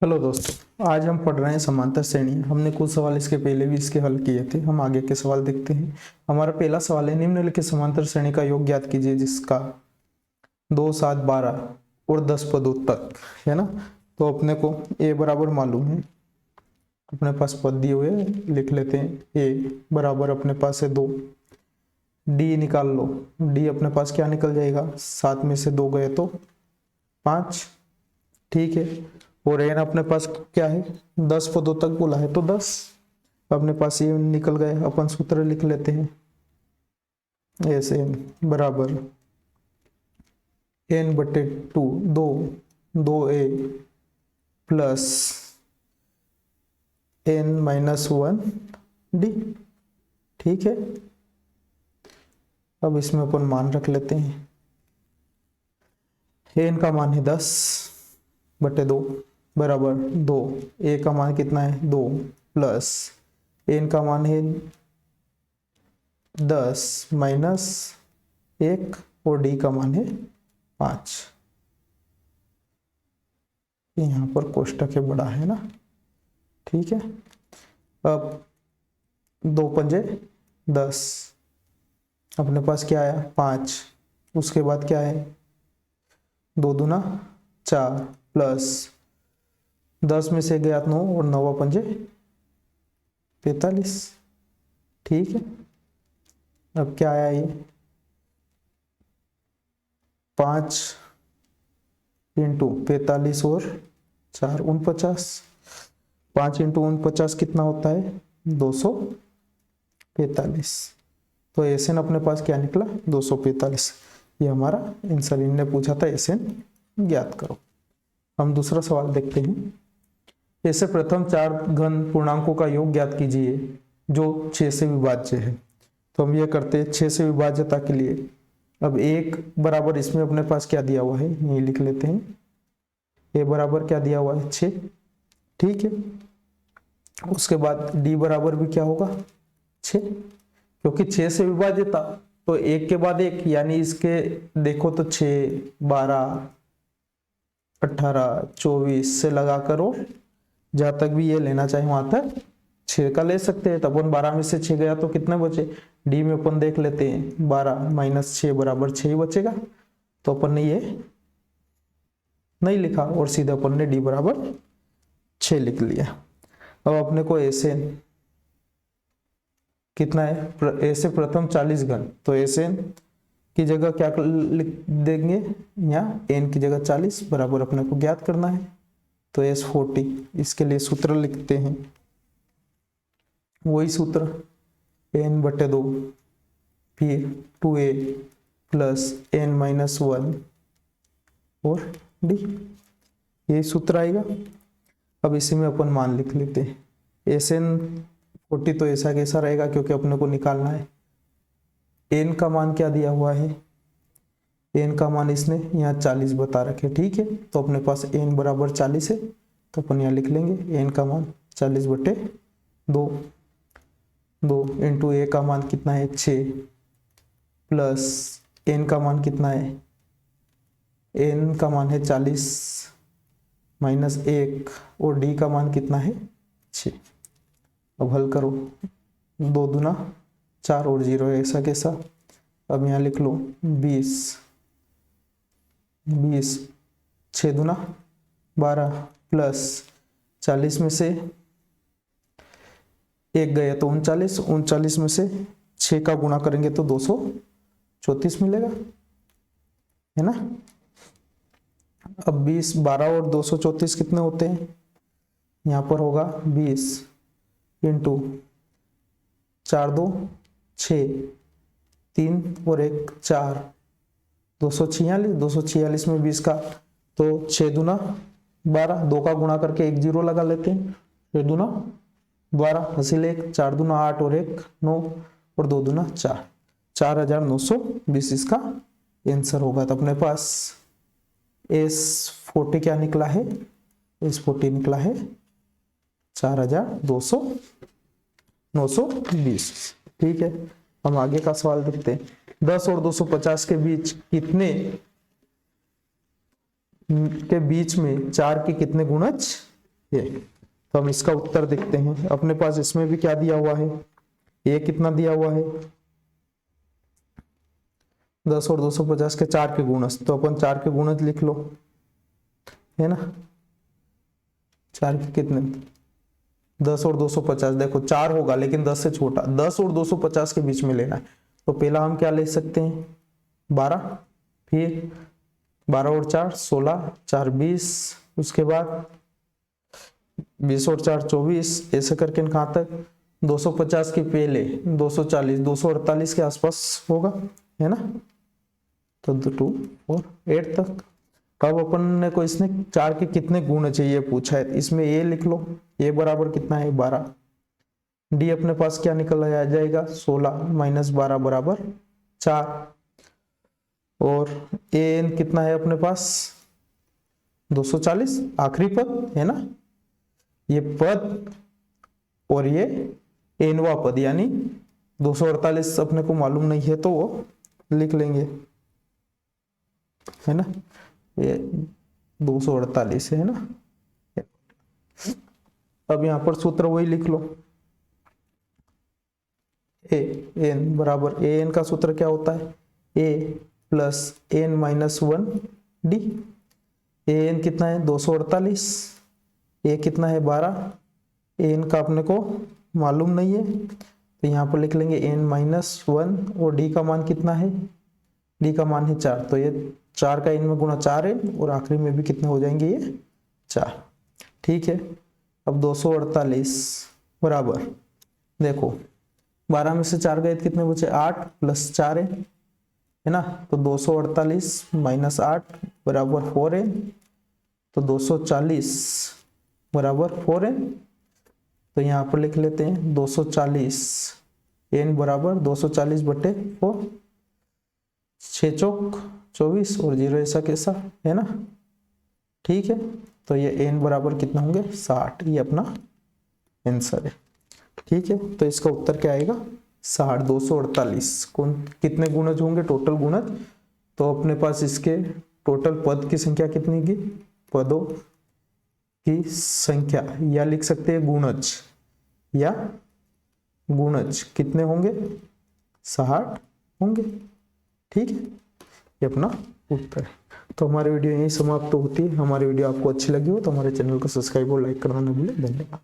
Hello दोस्तों, आज हम पढ़ रहे हैं समांतर श्रेणी। हमने कुछ सवाल इसके पहले भी इसके हल किए थे। हम आगे के सवाल देखते हैं। हमारा पहला सवाल है, निम्नलिखित समांतर श्रेणी का योग ज्ञात कीजिए जिसका 2, 7, 12 और 10 पदों तक है ना। तो अपने को ए बराबर मालूम है, अपने पास पद दिए हुए लिख लेते हैं। ए बराबर अपने पास है 2। डी निकाल लो। डी अपने पास क्या निकल जाएगा, 7 में से 2 गए तो 5। ठीक है। और एन अपने पास क्या है, 10 पदों तक बोला है तो 10 अपने पास ये निकल गए। अपन सूत्र लिख लेते हैं। एस एन बराबर एन बटे 2 2 ए प्लस एन माइनस 1 डी। ठीक है। अब इसमें अपन मान रख लेते हैं। एन का मान है 10 बटे 2 बराबर 2। ए का मान कितना है 2 प्लस एन का मान है 10 माइनस 1 और डी का मान है 5। यहाँ पर कोष्टक है बड़ा है ना। ठीक है। अब 2 पंजे 10, अपने पास क्या आया 5। उसके बाद क्या है 2 दूना 4 प्लस 10 में से गया 9 और 9 पंजे 45। ठीक है। अब क्या आया ये 5 इंटू 45 और 4 49। 5 इंटू 49 कितना होता है 245। तो एसएन अपने पास क्या निकला 245। ये हमारा आंसर। इनने पूछा था एसएन ज्ञात करो। हम दूसरा सवाल देखते हैं। ऐसे प्रथम 4 घन पूर्णांकों का योग ज्ञात कीजिए जो 6 से विभाज्य है। तो हम ये करते हैं 6 से विभाज्यता के लिए। अब 1 बराबर इसमें अपने पास क्या दिया हुआ है ये लिख लेते हैं। ए बराबर क्या दिया हुआ है 6। ठीक है। उसके बाद डी बराबर भी क्या होगा 6, क्योंकि 6 से विभाज्यता तो 1 के बाद 1 यानी इसके देखो तो 6 12 18 24 से लगाकर और जहां तक भी ये लेना चाहे वहां तक 6 का ले सकते हैं। तो अपन 12 में से 6 गया तो कितने बचे। डी में अपन देख लेते हैं 12 माइनस 6 बराबर 6 ही बचेगा। तो अपन ने ये नहीं लिखा और सीधे अपन ने डी बराबर 6 लिख लिया। अब अपने को ऐसे कितना है, ऐसे प्रथम 40 घन। तो ऐसे की जगह क्या लिख देंगे, यहाँ एन की जगह 40 बराबर अपने को ज्ञात करना है। तो एस 40 इसके लिए सूत्र लिखते हैं। वही सूत्र एन बटे 2 फिर 2a प्लस एन माइनस 1 और डी, यही सूत्र आएगा। अब इसी में अपन मान लिख लेते हैं। एस एन 40 तो ऐसा कैसा रहेगा क्योंकि अपने को निकालना है। एन का मान क्या दिया हुआ है, एन का मान इसने यहाँ 40 बता रखे। ठीक है। तो अपने पास एन बराबर 40 है तो अपन यहाँ लिख लेंगे एन का मान 40 बटे 2 इंटू ए का मान कितना है 6 प्लस एन का मान कितना है, एन का मान है 40 माइनस 1 और डी का मान कितना है 6। अब हल करो 2 दूना 4 और 0 ऐसा कैसा। अब यहाँ लिख लो 20 6 दूना 12 प्लस 40 में से 1 गया तो 39 में से 6 का गुणा करेंगे तो 234 मिलेगा, है ना। अब 20 12 और 234 कितने होते हैं, यहाँ पर होगा 20 इंटू 4 2 6 3 और 1 4 246 में 20 का तो 6 दूना 12, 2 का गुणा करके 1 0 लगा लेते हैं। 6 दूना 12 हासिल 1, 4 दूना 8 और 1 9 और 2 दूना 4, 4920 इसका आंसर होगा। तो अपने पास एस 40 क्या निकला है, एस 40 निकला है 4220। ठीक है। हम आगे का सवाल देखते हैं। 10 और 250 के बीच के बीच में 4 के कितने गुणज ये। तो हम इसका उत्तर देखते हैं। अपने पास इसमें भी क्या दिया हुआ है, ये कितना दिया हुआ है 10 और 250 के 4 के गुणज, तो अपन 4 के गुणज लिख लो, है ना। 4 के कितने 10 और 250, देखो 4 होगा लेकिन 10 से छोटा, 10 और 250 के बीच में लेना है। तो पहला हम क्या ले सकते हैं 12, फिर 12 और 4 16, 4 20, उसके बाद 20 और 4 24, ऐसे करके कहाँ तक 250 के पहले 240 248 के आसपास होगा, है ना। तो 2 और 8 तक। अब अपन ने को इसने 4 के कितने गुण चाहिए पूछा है, इसमें ए लिख लो, ए बराबर कितना है 12, डी अपने पास क्या निकल आ जाएगा 16 माइनस 12 बराबर 4, और ए एन कितना है अपने पास 240, आखिरी पद है ना, ये पद और ये एनवा पद, यानी 248 अपने को मालूम नहीं है तो वो लिख लेंगे, है ना। ये 248 है ना। अब यहां पर सूत्र वही लिख लो, ए एन बराबर, ए एन का सूत्र क्या होता है ए plus N minus 1 D. A N कितना है 248, ए कितना है 12, एन का अपने को मालूम नहीं है तो यहाँ पर लिख लेंगे एन माइनस 1, और डी का मान कितना है, डी का मान है 4, तो ये 4 का एन में गुणा 4 है, और आखिरी में भी कितने हो जाएंगे ये 4। ठीक है। अब 248 बराबर, देखो 12 में से 4 गए कितने बचे 8 प्लस 4 है ना, तो 248 माइनस 8 बराबर 4 है, तो 240 बराबर 4 है। तो यहाँ पर लिख लेते हैं 240 एन बराबर 240 बटे 4, 6 चौक 24 और 0 ऐसा कैसा, है ना। ठीक है, तो ये एन बराबर कितना होंगे 60, ये अपना आंसर है। ठीक है, तो इसका उत्तर क्या आएगा 60। 248 कौन कितने गुणज होंगे टोटल गुणज, तो अपने पास इसके टोटल पद की संख्या कितनी की, पदों की संख्या, या लिख सकते हैं गुणज, या गुणज कितने होंगे 60 होंगे। ठीक है, ये अपना उत्तर है। तो हमारी वीडियो यहीं समाप्त होती है। हमारी वीडियो आपको अच्छी लगी हो तो हमारे चैनल को सब्सक्राइब और लाइक करना न भूलें। धन्यवाद।